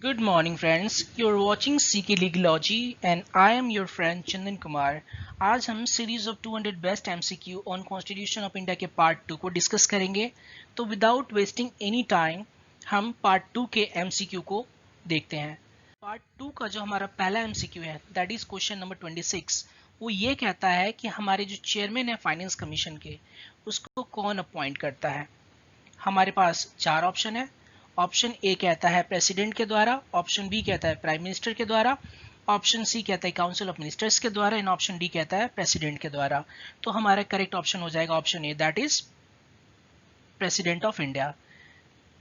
Good morning friends, you're watching CK Legalogy and I am your friend Chandan Kumar. आज हम series of 200 best MCQ on constitution of India के part 2 को discuss करेंगे। तो without wasting any time हम part 2 के MCQ को देखते हैं। पार्ट 2 का जो हमारा पहला एमसीक्यू है दैट इज क्वेश्चन नंबर 26। वो ये कहता है कि हमारे जो चेयरमैन है फाइनेंस कमीशन के उसको कौन अपॉइंट करता है। हमारे पास चार ऑप्शन है। ऑप्शन ए कहता है प्रेसिडेंट के द्वारा, ऑप्शन बी कहता है प्राइम मिनिस्टर के द्वारा, ऑप्शन सी कहता है काउंसिल ऑफ मिनिस्टर्स के द्वारा एंड ऑप्शन डी कहता है प्रेसिडेंट के द्वारा। तो हमारा करेक्ट ऑप्शन हो जाएगा option A that is president of India.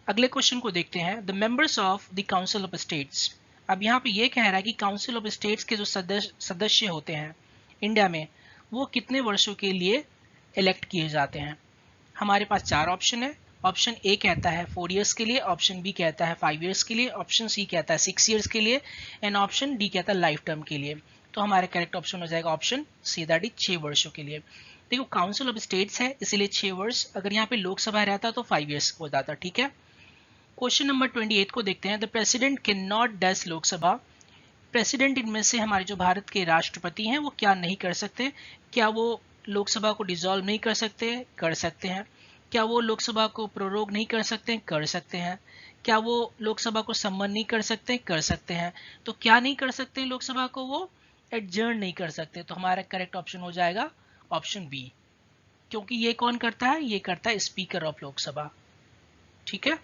अगले क्वेश्चन को देखते हैं। The members of the council of states. अब यहाँ पे ये कह रहा है कि काउंसिल ऑफ स्टेट्स के जो सदस्य होते हैं इंडिया में वो कितने वर्षों के लिए इलेक्ट किए जाते हैं। हमारे पास चार ऑप्शन है। ऑप्शन ए कहता है 4 इयर्स के लिए, ऑप्शन बी कहता है 5 इयर्स के लिए, ऑप्शन सी कहता है 6 इयर्स के लिए एंड ऑप्शन डी कहता है लाइफ टर्म के लिए। तो हमारा करेक्ट ऑप्शन हो जाएगा ऑप्शन सी दैट इज 6 वर्षों के लिए। देखो काउंसिल ऑफ स्टेट्स है इसीलिए 6 वर्ष, अगर यहाँ पे लोकसभा रहता तो 5 इयर्स हो जाता। ठीक है, क्वेश्चन नंबर 28 को देखते हैं। The president can not dash Lok Sabha. President इनमें से हमारे जो भारत के राष्ट्रपति हैं वो क्या नहीं कर सकते। क्या वो लोकसभा को डिसॉल्व नहीं कर सकते? कर सकते हैं। क्या वो लोकसभा को प्रोरोग नहीं कर सकते? कर सकते हैं। क्या वो लोकसभा को सम्मन नहीं कर सकते? कर सकते हैं। तो क्या नहीं कर सकते लोकसभा को? वो एडजर्न नहीं कर सकते। तो हमारा करेक्ट ऑप्शन हो जाएगा ऑप्शन बी, क्योंकि ये कौन करता है? ये करता है स्पीकर ऑफ लोकसभा। ठीक है,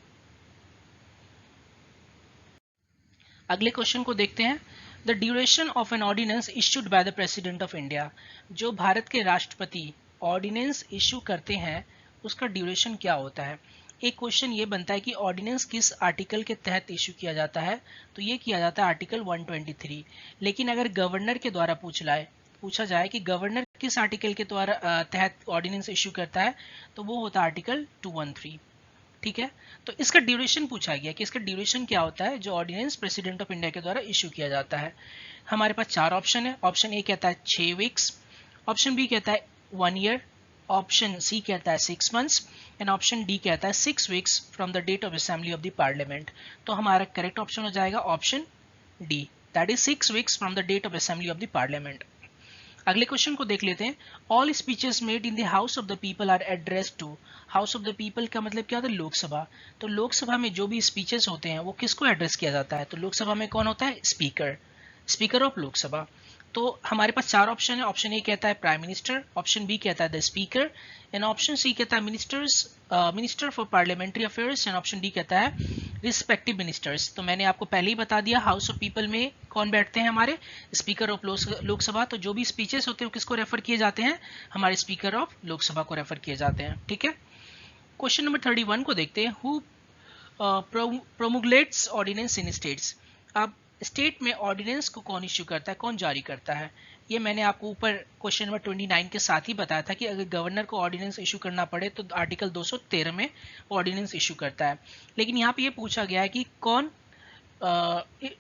अगले क्वेश्चन को देखते हैं। The duration of an ordinance issued by the president of India. जो भारत के राष्ट्रपति ऑर्डिनेंस इश्यू करते हैं उसका ड्यूरेशन क्या होता है। एक क्वेश्चन ये बनता है कि ऑर्डिनेंस किस आर्टिकल के तहत इशू किया जाता है, तो ये किया जाता है आर्टिकल 123। लेकिन अगर गवर्नर के द्वारा पूछा जाए कि गवर्नर किस आर्टिकल के द्वारा तहत ऑर्डिनेंस इशू करता है, तो वो होता है आर्टिकल 213। ठीक है, तो इसका ड्यूरेशन पूछा गया कि इसका ड्यूरेशन क्या होता है जो ऑर्डिनेंस प्रेसिडेंट ऑफ इंडिया के द्वारा इशू किया जाता है। हमारे पास चार ऑप्शन है। ऑप्शन ए कहता है 6 वीक्स, ऑप्शन बी कहता है 1 ईयर, ऑप्शन सी कहता है 6 मंथ्स एंड ऑप्शन डी कहता है 6 weeks from the date of assembly of the parliament. तो हमारा करेक्ट ऑप्शन हो जाएगा option D that is 6 weeks from the date of assembly of the parliament. अगले question को देख लेते हैं। All speeches made in the House of the People are addressed to. House of the People का मतलब क्या होता है? लोकसभा। तो लोकसभा में जो भी स्पीचेस होते हैं वो किसको एड्रेस किया जाता है? तो लोकसभा में कौन होता है? Speaker, speaker of Lok Sabha. तो हमारे पास चार ऑप्शन है। ऑप्शन ए कहता है प्राइम मिनिस्टर, ऑप्शन बी कहता है the speaker and option C कहता है minister for parliamentary affairs and option D कहता है रिस्पेक्टिव मिनिस्टर्स। तो मैंने आपको पहले ही बता दिया हाउस ऑफ पीपल में कौन बैठते हैं? हमारे स्पीकर ऑफ लोकसभा। तो जो भी स्पीचेस होते हैं वो किसको रेफर किए जाते हैं? हमारे स्पीकर ऑफ लोकसभा को रेफर किए जाते हैं। ठीक है, क्वेश्चन नंबर 31 को देखते हैं। Who promulgates ordinance in states. अब स्टेट में ऑर्डिनेंस को कौन इश्यू करता है, कौन जारी करता है? ये मैंने आपको ऊपर क्वेश्चन नंबर 29 के साथ ही बताया था कि अगर गवर्नर को ऑर्डिनेंस इशू करना पड़े तो आर्टिकल 213 में ऑर्डिनेंस इशू करता है। लेकिन यहाँ पे ये पूछा गया है कि कौन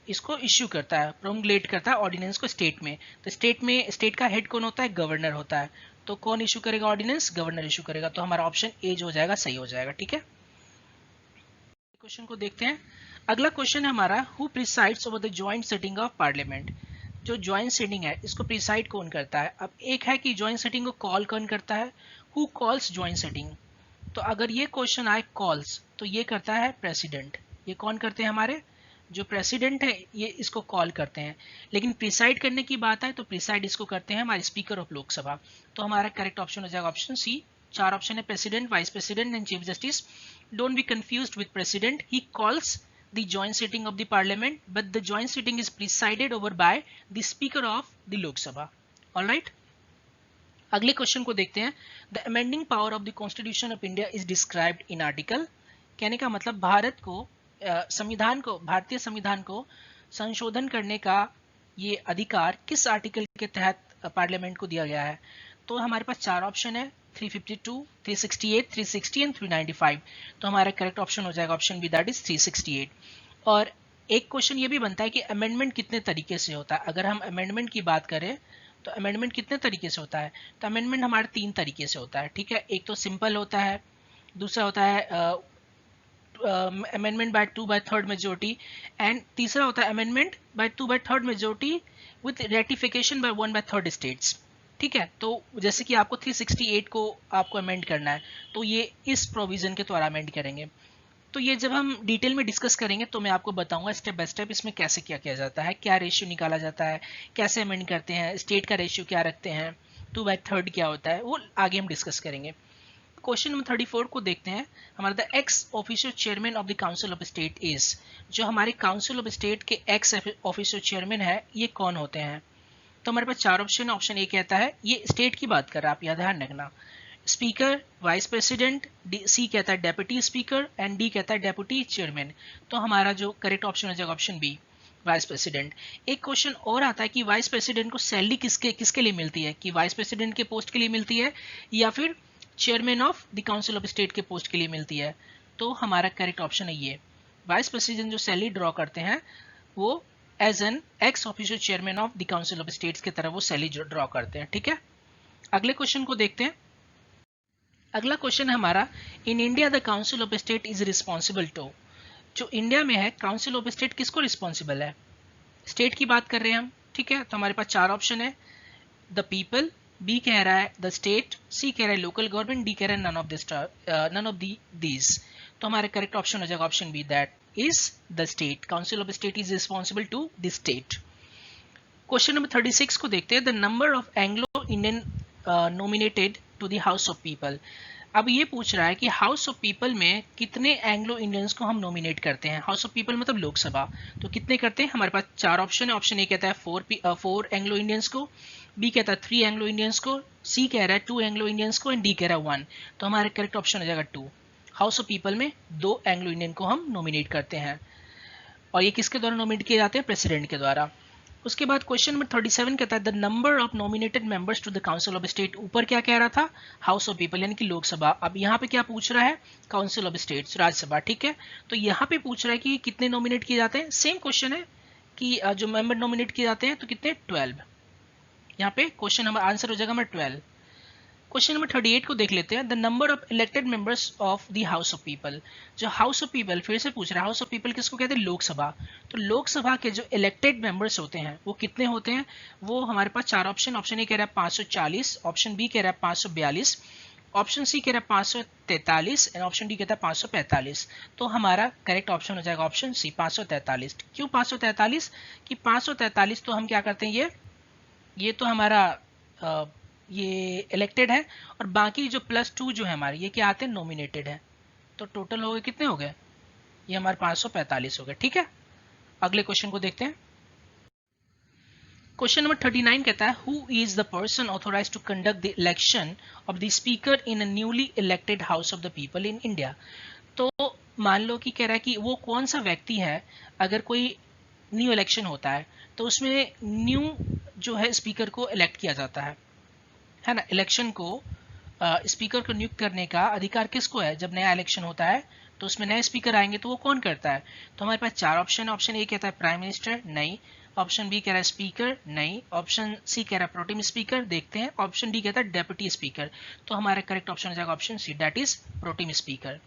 इसको इश्यू करता है, प्रोमुलेट करता है ऑर्डिनेंस को स्टेट में। तो स्टेट का हेड कौन होता है? गवर्नर होता है। तो कौन इशू करेगा ऑर्डिनेंस? गवर्नर इशू करेगा। तो हमारा ऑप्शन ए जो हो जाएगा सही हो जाएगा। ठीक है, क्वेश्चन को देखते हैं। अगला क्वेश्चन है हमारा who presides over the joint sitting of parliament. जो जॉइंट सिटिंग है इसको प्रिसाइड कौन करता है? अब एक है कि जॉइंट सिटिंग को कॉल कौन करता है, हु कॉल्स जॉइंट सिटिंग। तो अगर ये क्वेश्चन आए कॉल्स तो ये करता है प्रेसिडेंट। ये कौन करते हैं? हमारे जो प्रेसिडेंट है ये इसको कॉल करते हैं। लेकिन प्रिसाइड करने की बात है तो प्रिसाइड इसको करते हैं हमारे स्पीकर ऑफ लोकसभा। तो हमारा करेक्ट ऑप्शन हो जाएगा ऑप्शन सी। चार ऑप्शन है president, vice president and chief justice. Don't be confused with president, he calls the joint sitting of the parliament but the joint sitting is presided over by the speaker of the lok sabha. all right, अगले question को देखते हैं। The amending power of the constitution of India is described in article. कहने का मतलब भारतीय संविधान को संशोधन करने का ये अधिकार किस आर्टिकल के तहत पार्लियामेंट को दिया गया है। तो हमारे पास चार ऑप्शन है 352, 368, 360 एंड 395। तो हमारा करेक्ट ऑप्शन हो जाएगा ऑप्शन बी दैट इज 368। और एक क्वेश्चन ये भी बनता है कि अमेंडमेंट कितने तरीके से होता है। अगर हम अमेंडमेंट की बात करें तो अमेंडमेंट कितने तरीके से होता है? तो अमेंडमेंट हमारे तीन तरीके से होता है। ठीक है, एक तो सिंपल होता है, दूसरा होता है अमेंडमेंट बाय 2/3 मेजोरिटी, एंड तीसरा होता है amendment by 2/3 majority with ratification by 1/3 states. ठीक है, तो जैसे कि आपको 368 को आपको अमेंड करना है, तो ये इस प्रोविजन के द्वारा अमेंड करेंगे। तो ये जब हम डिटेल में डिस्कस करेंगे तो मैं आपको बताऊंगा स्टेप बाय स्टेप इसमें कैसे क्या किया जाता है, क्या रेशियो निकाला जाता है, कैसे अमेंड करते हैं, स्टेट का रेशियो क्या रखते हैं, 2/3 क्या होता है, वो आगे हम डिस्कस करेंगे। क्वेश्चन नंबर 34 को देखते हैं। हमारा the x officio chairman of the council of state is, जो हमारे काउंसिल ऑफ स्टेट के एक्स ऑफिशियल चेयरमैन है ये कौन होते हैं? तो हमारे पास चार ऑप्शन है। ऑप्शन ए कहता है, ये स्टेट की बात कर रहा है, आप याद ध्यान रखना, स्पीकर, वाइस प्रेसिडेंट, सी कहता है डेप्यूटी स्पीकर, एंड डी कहता है डेप्यूटी चेयरमैन। तो हमारा जो करेक्ट ऑप्शन हो जाएगा ऑप्शन बी, वाइस प्रेसिडेंट। एक क्वेश्चन और आता है कि वाइस प्रेसिडेंट को सैलरी किसके किसके लिए मिलती है, कि वाइस प्रेसिडेंट के पोस्ट के लिए मिलती है या फिर chairman of the council of state के पोस्ट के लिए मिलती है? तो हमारा करेक्ट ऑप्शन है ये, वाइस प्रेसिडेंट जो सैलरी ड्रॉ करते हैं वो as an ex officio chairman of the council of states की तरह वो सैलरी ड्रॉ करते हैं। ठीक है, अगले क्वेश्चन को देखते हैं। अगला क्वेश्चन है हमारा, in India the council of state is responsible to, जो इंडिया में है काउंसिल ऑफ स्टेट किसको रिस्पॉन्सिबल है? स्टेट की बात कर रहे हैं हम। ठीक है, तो हमारे पास चार ऑप्शन है, द पीपल, बी कह रहा है द स्टेट, सी कह रहा है लोकल गवर्नमेंट, डी कह रहा है नन ऑफ दीज। तो हमारा करेक्ट ऑप्शन हो जाएगा option B, that is the state, council of state is responsible to the state. Question number 36 को देखते हैं। The number of Anglo Indian nominated to the House of People, अब ये पूछ रहा है कि हाउस ऑफ पीपल में कितने एंग्लो इंडियंस को हम नॉमिनेट करते हैं। हाउस ऑफ पीपल मतलब लोकसभा, तो कितने करते हैं? हमारे पास चार ऑप्शन है। ऑप्शन ए कहता है 4 एंग्लो इंडियंस को, बी कहता है 3 एंग्लो इंडियंस को, सी कह रहा है 2 एंग्लो इंडियंस को, एंड डी कह रहा है 1। तो हमारा करेक्ट ऑप्शन हो जाएगा 2। हाउस ऑफ पीपल में 2 एंग्लो इंडियन को हम नॉमिनेट करते हैं, और ये किसके द्वारा नॉमिनेट किए जाते हैं? प्रेसिडेंट के द्वारा। उसके बाद क्वेश्चन नंबर 37 कहता है, the number of nominated members to the council of state, ऊपर क्या कह रहा था? हाउस ऑफ पीपल यानी कि लोकसभा। अब यहाँ पे क्या पूछ रहा है? Council of states, Rajya Sabha. ठीक है, तो यहाँ पे पूछ रहा है कि कितने नॉमिनेट किए जाते हैं। सेम क्वेश्चन है कि जो मेंबर नॉमिनेट किए जाते हैं तो कितने? 12। यहाँ पे क्वेश्चन नंबर आंसर हो जाएगा हमारा 12। क्वेश्चन नंबर 38 को देख लेते हैं। The number of elected members of the House of people, जो हाउस ऑफ पीपल फिर से पूछ रहा है, हाउस ऑफ पीपल किसको कहते हैं? लोकसभा। तो लोकसभा के जो इलेक्टेड मेंबर्स होते हैं वो कितने होते हैं? वो हमारे पास चार ऑप्शन, ऑप्शन ए कह रहा है 540, ऑप्शन बी कह रहा है 542, ऑप्शन सी कह रहा है 543, एंड ऑप्शन डी कहता है 545। तो हमारा करेक्ट ऑप्शन हो जाएगा ऑप्शन सी, 543। क्यों 543? कि 543 तो हम क्या करते हैं, ये तो हमारा ये इलेक्टेड है, और बाकी जो +2 जो है हमारे, ये क्या आते हैं? नॉमिनेटेड है। तो टोटल हो गए कितने हो गए? ये हमारे 545 हो गए। ठीक है, अगले क्वेश्चन को देखते हैं। क्वेश्चन नंबर 39 कहता है, who is the person authorise to conduct the election of the speaker in a newly elected House of the People in India. तो मान लो कि कह रहा है कि वो कौन सा व्यक्ति है, अगर कोई न्यू इलेक्शन होता है तो उसमें न्यू जो है स्पीकर को इलेक्ट किया जाता है ना। इलेक्शन को स्पीकर को नियुक्त करने का अधिकार किसको है? जब नया इलेक्शन होता है तो उसमें नए स्पीकर आएंगे तो वो कौन करता है? तो हमारे पास चार ऑप्शन है। ऑप्शन ए कहता है प्राइम मिनिस्टर, नहीं। ऑप्शन बी कह रहा है स्पीकर, नहीं। ऑप्शन सी कह रहा है प्रोटेम स्पीकर, देखते हैं। ऑप्शन डी कहता है डेप्यूटी स्पीकर। तो हमारा करेक्ट ऑप्शन हो जाएगा option C, that is pro tem speaker.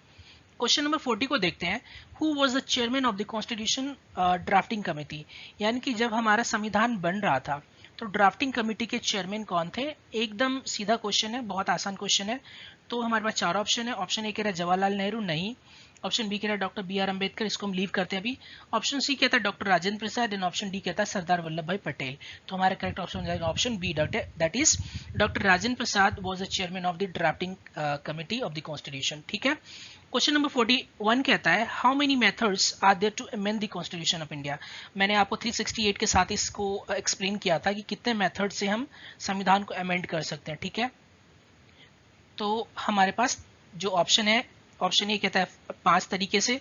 Question number 40 को देखते हैं। Who was the chairman of the constitution drafting committee, यानी कि जब हमारा संविधान बन रहा था तो ड्राफ्टिंग कमेटी के चेयरमैन कौन थे? एकदम सीधा क्वेश्चन है, बहुत आसान क्वेश्चन है। तो हमारे पास चार ऑप्शन है। ऑप्शन ए कह रहा है जवाहरलाल नेहरू, नहीं। ऑप्शन बी कह रहा है डॉक्टर बी आर अम्बेडकर, इसको हम लीव करते हैं अभी। ऑप्शन सी कहता है doctor Rajendra Prasad, and option D कहता है सरदार वल्लभ भाई पटेल। तो हमारा करेक्ट ऑप्शन हो जाएगा option B, that is doctor Rajendra Prasad was the chairman of the drafting committee of the constitution. ठीक है, क्वेश्चन नंबर 41 कहता है, how many methods are there to amend the constitution of India. मैंने आपको 368 के साथ इसको एक्सप्लेन किया था कि कितने मेथड से हम संविधान को अमेंड कर सकते हैं। ठीक है, तो हमारे पास जो ऑप्शन है, ऑप्शन ए कहता है 5 तरीके से,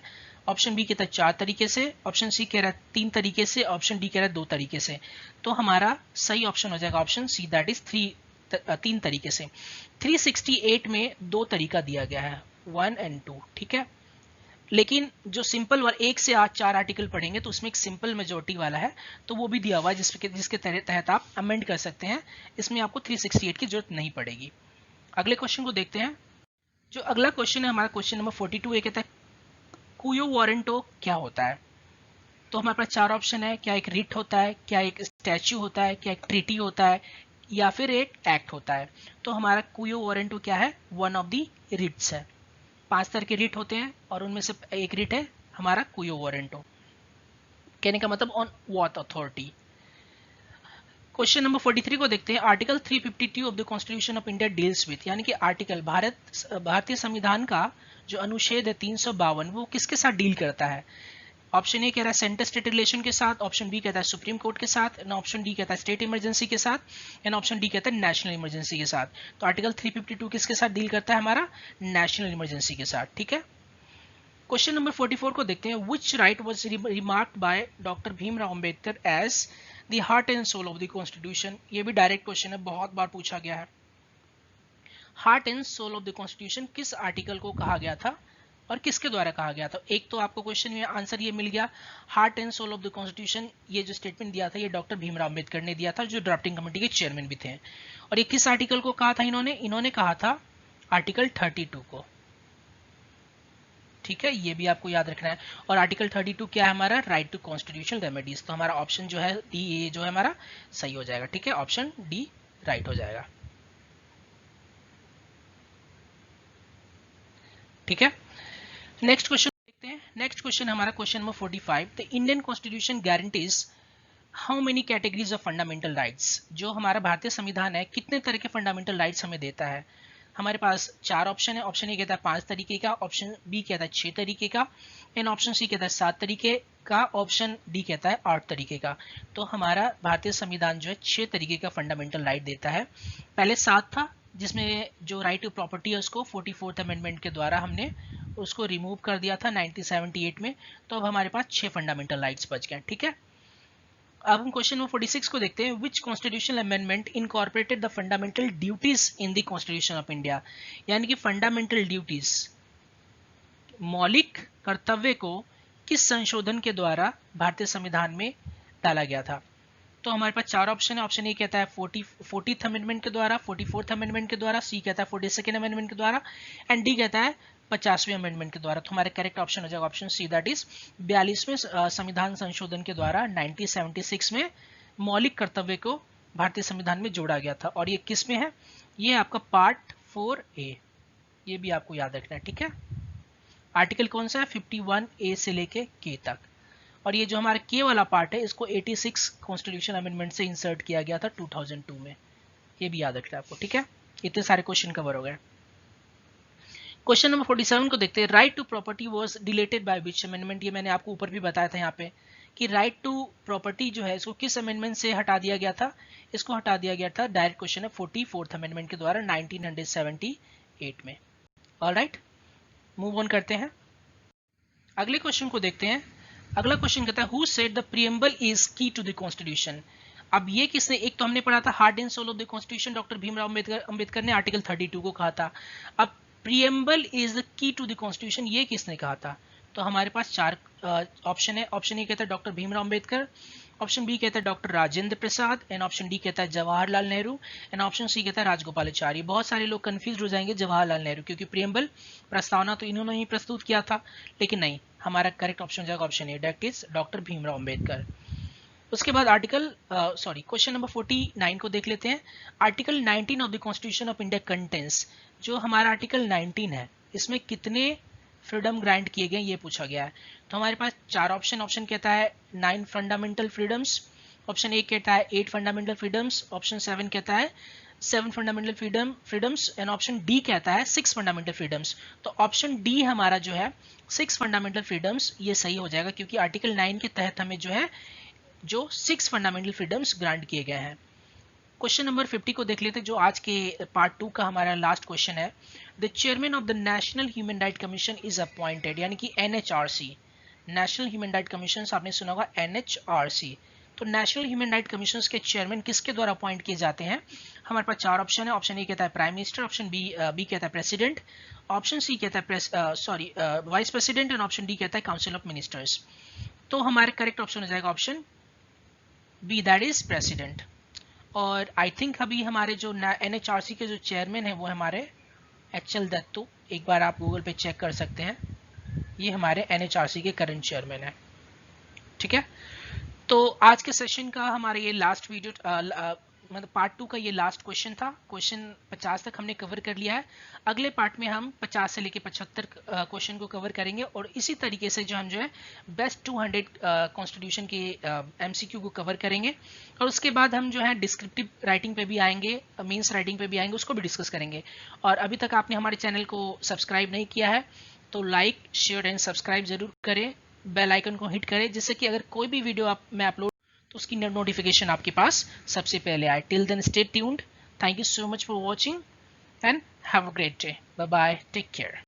ऑप्शन बी कहता है 4 तरीके से, ऑप्शन सी कह रहा है 3 तरीके से, ऑप्शन डी कह रहा है 2 तरीके से। तो हमारा सही ऑप्शन हो जाएगा ऑप्शन सी, दैट इज 3 तरीके से। 368 में 2 तरीका दिया गया है, 1 and 2। ठीक है, लेकिन जो सिंपल वाला 1 से 4 आर्टिकल पढ़ेंगे तो उसमें एक सिंपल मेजोरिटी वाला है, तो वो भी दिया हुआ है जिसके तहत आप अमेंड कर सकते हैं। इसमें आपको 368 की जरूरत नहीं पड़ेगी। अगले क्वेश्चन को देखते हैं। जो अगला क्वेश्चन है हमारा क्वेश्चन नंबर 42, ये कहता है कुयो वारंटो क्या होता है? तो हमारे पास चार ऑप्शन है, क्या एक रिट होता है, क्या एक स्टैच्यू होता है, क्या एक ट्रीटी होता है, या फिर एक एक्ट होता है। तो हमारा कुयो वारंटो क्या है? वन ऑफ दी रिट्स है। 5 तरह के रिट होते हैं और उनमें से एक रिट है हमारा कुयो वारंटो। कहने का मतलब on what authority. Question number 43 को देखते हैं। Article 352 of the constitution of India deals with, यानी कि आर्टिकल भारतीय संविधान का जो अनुच्छेद है 352 वो किसके साथ डील करता है? ऑप्शन ए कह रहा है सेंटर स्टेट रिलेशन के साथ, ऑप्शन बी कहता है सुप्रीम कोर्ट के साथ, एंड ऑप्शन डी कहता है स्टेट इमरजेंसी के साथ, एंड ऑप्शन डी कहता है नेशनल इमरजेंसी के साथ। तो आर्टिकल 352 किसके साथ डील करता है? हमारा नेशनल इमरजेंसी के साथ। ठीक है। क्वेश्चन नंबर 44 को देखते हैं। Which right was remarked by doctor Bhimrao Ambedkar as the heart and soul of the constitution? ये भी डायरेक्ट क्वेश्चन है, बहुत बार पूछा गया है। Heart and soul of the constitution किस आर्टिकल को कहा गया था और किसके द्वारा कहा गया था? एक तो आपको क्वेश्चन में आंसर ये मिल गया, heart and soul of the constitution, ये जो स्टेटमेंट दिया था ये डॉक्टर भीमराव अंबेडकर ने दिया था, जो ड्राफ्टिंग कमेटी के चेयरमैन भी थे। और ये किस आर्टिकल को कहा था इन्होंने कहा था आर्टिकल 32 को। ठीक है, ये भी आपको याद रखना है। और आर्टिकल 32 क्या है हमारा? Right to constitutional remedies. तो हमारा ऑप्शन जो है डी, ये जो है हमारा सही हो जाएगा। ठीक है, ऑप्शन डी राइट हो जाएगा। ठीक है, नेक्स्ट क्वेश्चन देखते हैं। नेक्स्ट क्वेश्चन हमारा question number 45। The Indian constitution guarantees how many categories of fundamental rights? जो हमारा भारतीय संविधान है कितने तरह के फंडामेंटल राइट्स हमें देता है? हमारे पास चार ऑप्शन है। ऑप्शन ए कहता है 5 तरीके का, ऑप्शन बी कहता है 6 तरीके का, एंड ऑप्शन सी कहता है 7 तरीके का, ऑप्शन डी कहता है 8 तरीके का। तो हमारा भारतीय संविधान जो है 6 तरीके का फंडामेंटल राइट देता है। पहले 7 था, जिसमें जो राइट टू प्रॉपर्टी है उसको 44th अमेंडमेंट के द्वारा हमने उसको रिमूव कर दिया था 1978 में। तो अब हमारे पास 6 फंडामेंटल राइट्स बच गए। ठीक है, अब हम क्वेश्चन नंबर 46 को देखते हैं। Which constitutional amendment incorporated the fundamental duties in the constitution of India? यानी कि फंडामेंटल ड्यूटीज, मौलिक कर्तव्य को किस संशोधन के द्वारा भारतीय संविधान में डाला गया था? तो हमारे पास चार ऑप्शन है। ऑप्शन ए कहता है 40th अमेंडमेंट के द्वारा, 44th अमेंडमेंट के द्वारा, सी कहता है 42nd अमेंडमेंट के द्वारा, एंड डी कहता है 50वें अमेंडमेंट के द्वारा। तो हमारे करेक्ट ऑप्शन हो जाएगा ऑप्शन सी, दैट इज 42वें संविधान संशोधन के द्वारा 1976 में मौलिक कर्तव्य को भारतीय संविधान में जोड़ा गया था। और ये किस में है? ये आपका पार्ट 4A, ये भी आपको याद रखना है। ठीक है, आर्टिकल कौन सा है? 51A से लेके के तक। और ये जो हमारा के वाला पार्ट है इसको 86 कॉन्स्टिट्यूशन अमेंडमेंट से इंसर्ट किया गया था 2002 में। ये भी याद रखना है आपको। ठीक है, इतने सारे क्वेश्चन कवर हो गए। क्वेश्चन नंबर 47 को देखते हैं। Right to property was deleted by which amendment? ये मैंने आपको ऊपर भी बताया था यहाँ पे कि राइट टू प्रॉपर्टी जो है इसको किस अमेंडमेंट से हटा दिया गया था? इसको हटा दिया गया था, डायरेक्ट क्वेश्चन है, 44th अमेंडमेंट के द्वारा 1978 में। ऑलराइट, मूव ऑन करते हैं। अगले क्वेश्चन को देखते हैं। अगला क्वेश्चन कहता है who said the preamble is key to the constitution? अब ये किसने? एक तो हमने पढ़ा था heart and soul of the constitution, doctor Bhimrao Ambedkar ने आर्टिकल 32 को कहा था। अब preamble is the key to the constitution, ये किसने कहा था? तो हमारे पास चार ऑप्शन है। ऑप्शन ए कहता है doctor Bhimrao Ambedkar, option B कहता है doctor Rajendra Prasad, and option D कहता है Jawaharlal Nehru, and option C कहता है राजगोपालाचारी। बहुत सारे लोग कंफ्यूज हो जाएंगे जवाहरलाल नेहरू, क्योंकि प्रीएम्बल प्रस्तावना तो इन्होंने ही प्रस्तुत किया था, लेकिन नहीं, हमारा करेक्ट ऑप्शन हो जाएगा option A, that is doctor Bhimrao Ambedkar. उसके बाद क्वेश्चन नंबर 49 को देख लेते हैं। Article 19 of the constitution of India contains, जो हमारा आर्टिकल 19 है इसमें कितने फ्रीडम ग्रांट किए गए ये पूछा गया है। तो हमारे पास चार ऑप्शन कहता है 9 फंडामेंटल फ्रीडम्स, ऑप्शन ए कहता है 8 फंडामेंटल फ्रीडम्स, ऑप्शन 7 कहता है 7 fundamental freedoms, and option D कहता है 6 फंडामेंटल फ्रीडम्स। तो ऑप्शन डी हमारा जो है 6 फंडामेंटल फ्रीडम्स, ये सही हो जाएगा, क्योंकि आर्टिकल 9 के तहत हमें जो है जो 6 फंडामेंटल फ्रीडम्स ग्रांट किए गए हैं। क्वेश्चन नंबर 50 को देख लेते हैं, जो आज के पार्ट 2 का हमारा लास्ट क्वेश्चन है। The chairman of the national human right commission is appointed, यानी कि NHRC, national human right commission आपने सुना होगा NHRC। तो नेशनल ह्यूमन राइट कमीशन के चेयरमैन किसके द्वारा अपॉइंट किए जाते हैं? हमारे पास चार ऑप्शन है। ऑप्शन ए कहता है प्राइम मिनिस्टर, ऑप्शन बी कहता है प्रेसिडेंट, ऑप्शन सी कहता है vice president, and option D कहता है काउंसिल ऑफ मिनिस्टर्स। तो हमारे करेक्ट ऑप्शन हो जाएगा option B, that is president. और आई थिंक अभी हमारे जो NHRC के जो चेयरमैन है वो हमारे HL दत्तू, एक बार आप गूगल पे चेक कर सकते हैं। ये हमारे NHRC के करंट चेयरमैन है। ठीक है, तो आज के सेशन का हमारा ये लास्ट वीडियो मतलब पार्ट 2 का ये लास्ट क्वेश्चन था। क्वेश्चन 50 तक हमने कवर कर लिया है। अगले पार्ट में हम 50 से लेके 75 क्वेश्चन को कवर करेंगे और इसी तरीके से जो हम जो है बेस्ट 200 कॉन्स्टिट्यूशन के MCQ को कवर करेंगे और उसके बाद हम जो है डिस्क्रिप्टिव राइटिंग पे भी आएंगे, मीन्स राइटिंग पे भी आएंगे, उसको भी डिस्कस करेंगे। और अभी तक आपने हमारे चैनल को सब्सक्राइब नहीं किया है तो लाइक शेयर एंड सब्सक्राइब जरूर करें, बेल आइकन को हिट करें, जिससे कि अगर कोई भी वीडियो मैं अपलोड तो उसकी नोटिफिकेशन आपके पास सबसे पहले आए। Till then stay tuned. Thank you so much for watching and have a great day. Bye bye, take care.